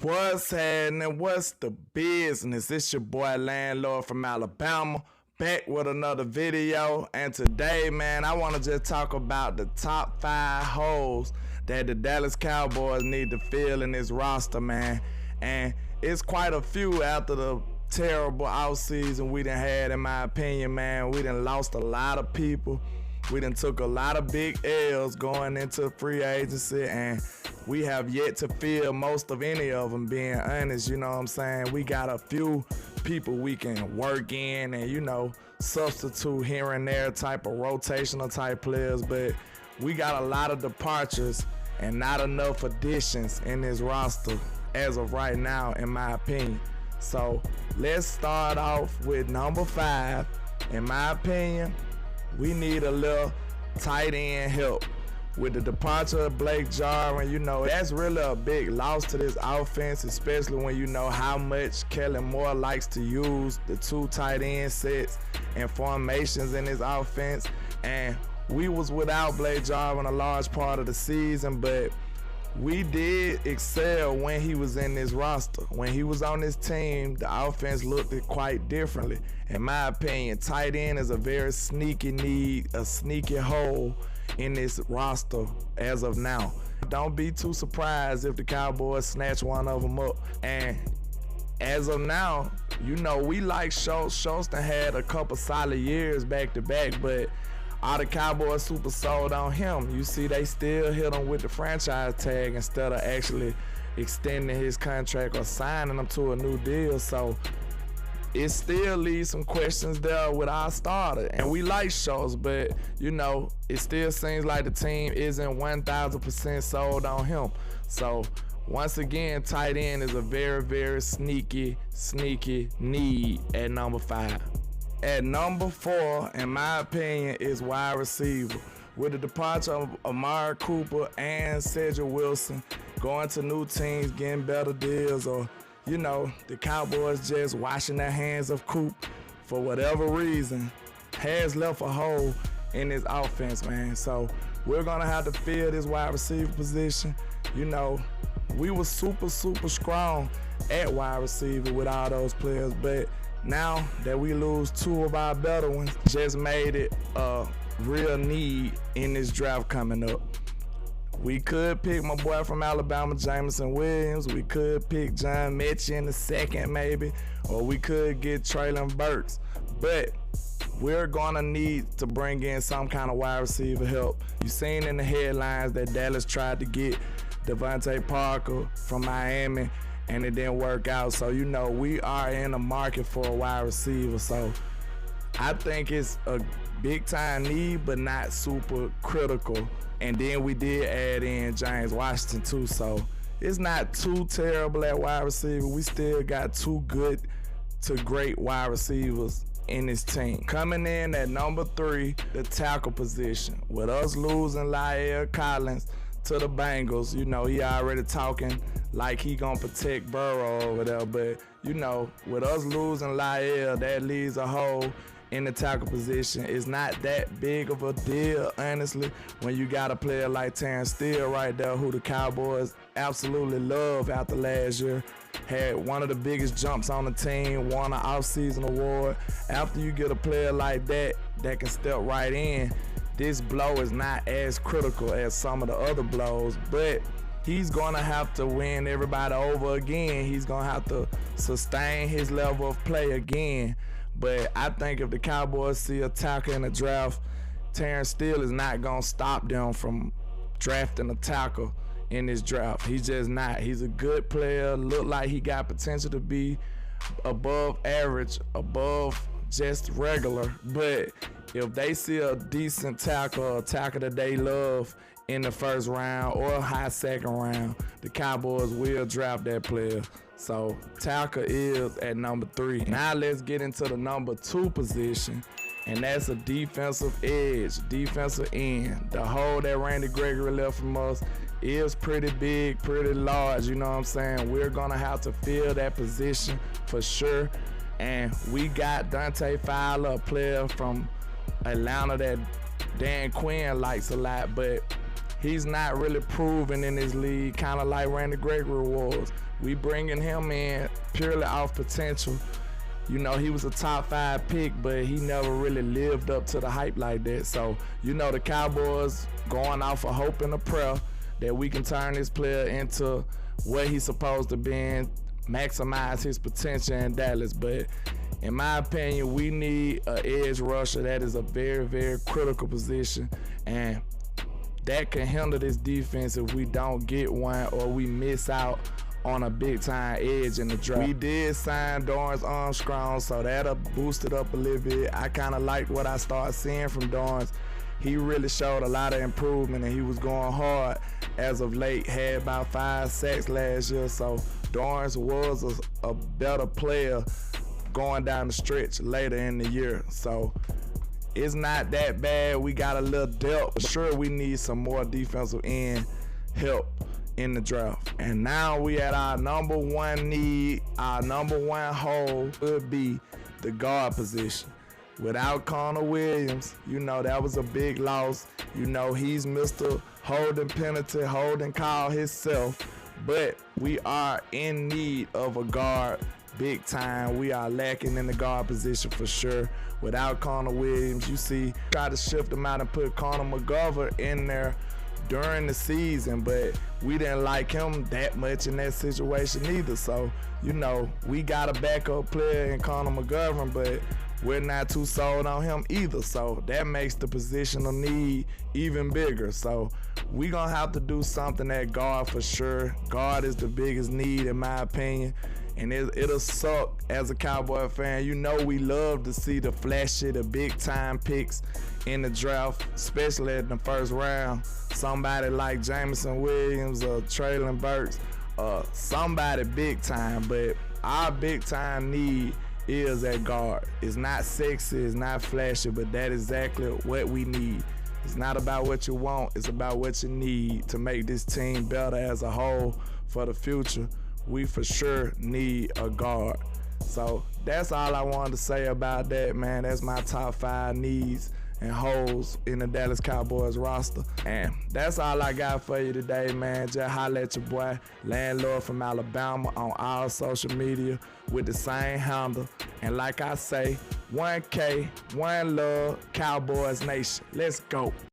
What's happening? What's the business? It's your boy Landlord from Alabama, back with another video. And today, man, I want to just talk about the top 5 holes that the Dallas Cowboys need to fill in this roster, man. And it's quite a few after the terrible offseason we done had, in my opinion, man. We done lost a lot of people. We done took a lot of big L's going into free agency, and we have yet to fill most of any of them, being honest. You know what I'm saying? We got a few people we can work in and, you know, substitute here and there, type of rotational type players, but we got a lot of departures and not enough additions in this roster as of right now, in my opinion. So let's start off with number 5. In my opinion, we need a little tight end help. With the departure of Blake Jarwin, you know, that's really a big loss to this offense, especially when you know how much Kellen Moore likes to use the 2 tight end sets and formations in his offense. And we was without Blake Jarwin a large part of the season, but we did excel when he was in this roster. When he was on this team, the offense looked quite differently. In my opinion, tight end is a very sneaky need, a sneaky hole in this roster as of now. Don't be too surprised if the Cowboys snatch one of them up. And as of now, you know, we like Schultz. Schultz done had a couple solid years back to back, but all the Cowboys super sold on him. You see, they still hit him with the franchise tag instead of actually extending his contract or signing him to a new deal. So it still leaves some questions there with our starter. And we like Schultz, but, you know, it still seems like the team isn't 1,000% sold on him. So once again, tight end is a very, very sneaky need at number 5. At number 4, in my opinion, is wide receiver. With the departure of Amari Cooper and Cedric Wilson going to new teams, getting better deals, or, you know, the Cowboys just washing their hands of Coop for whatever reason, has left a hole in this offense, man. So we're going to have to fill this wide receiver position. You know, we were super strong at wide receiver with all those players, but now that we lose 2 of our better ones, just made it a real need in this draft coming up. We could pick my boy from Alabama, Jameson Williams. We could pick John Mechie in the 2nd maybe, or we could get Traylon Burks. But we're gonna need to bring in some kind of wide receiver help. You seen in the headlines that Dallas tried to get Devontae Parker from Miami, and it didn't work out. So, you know, we are in the market for a wide receiver. So I think it's a big time need, but not super critical. And then we did add in James Washington too. So it's not too terrible at wide receiver. We still got 2 good to great wide receivers in this team. Coming in at number 3, the tackle position. With us losing La'el Collins to the Bengals, you know, he already talking like he gonna protect Burrow over there, but, you know, with us losing La'el, that leaves a hole in the tackle position. It's not that big of a deal, honestly, when you got a player like Terrence Steele right there, who the Cowboys absolutely love after last year. Had one of the biggest jumps on the team, won an offseason award. After you get a player like that that can step right in, this blow is not as critical as some of the other blows, but he's gonna have to win everybody over again. He's gonna have to sustain his level of play again. But I think if the Cowboys see a tackle in the draft, Terrence Steele is not gonna stop them from drafting a tackle in this draft. He's just not. He's a good player. Look like he got potential to be above average, above just regular. But if they see a decent tackle, a tackle that they love in the 1st round or a high 2nd round, the Cowboys will draft that player. So tackle is at number 3. Now let's get into the number 2 position, and that's a defensive edge, defensive end. The hole that Randy Gregory left from us is pretty big, pretty large, you know what I'm saying? We're gonna have to fill that position for sure. And we got Dante Fowler, a player from Atlanta that Dan Quinn likes a lot, but he's not really proven in this league, kind of like Randy Gregory was. We bringing him in purely off potential. You know, he was a top 5 pick, but he never really lived up to the hype like that. So, you know, the Cowboys going off of hope and a prayer that we can turn this player into what he's supposed to be and maximize his potential in Dallas. But in my opinion, we need an edge rusher. That is a very, very critical position, and that can hinder this defense if we don't get one or we miss out on a big-time edge in the draft. We did sign Dorrance Armstrong, so that'll boost it up a little bit. I kind of liked what I started seeing from Dorrance. He really showed a lot of improvement, and he was going hard as of late. Had about 5 sacks last year, so Dorrance was a better player going down the stretch later in the year. So it's not that bad. We got a little depth. Sure, we need some more defensive end help in the draft. And now we at our number 1 need, our number 1 hole would be the guard position. Without Connor Williams, you know, that was a big loss. You know, he's Mr. Holding penalty, holding call himself, but we are in need of a guard big time. We are lacking in the guard position for sure. Without Connor Williams, you see, try to shift him out and put Connor McGovern in there during the season, but we didn't like him that much in that situation either. So, you know, we got a backup player in Connor McGovern, but we're not too sold on him either. So that makes the positional need even bigger. So we gonna have to do something at guard for sure. Guard is the biggest need in my opinion. And it'll suck as a Cowboy fan. You know we love to see the flashy, the big-time picks in the draft, especially in the first round. Somebody like Jameson Williams or Traylon Burks, somebody big-time. But our big-time need is at guard. It's not sexy, it's not flashy, but that is exactly what we need. It's not about what you want, it's about what you need to make this team better as a whole for the future. We for sure need a guard. So that's all I wanted to say about that, man. That's my top 5 needs and holes in the Dallas Cowboys roster. And that's all I got for you today, man. Just holla at your boy, Landlord from Alabama, on all social media with the same handle. And like I say, 1K, one love, Cowboys Nation. Let's go.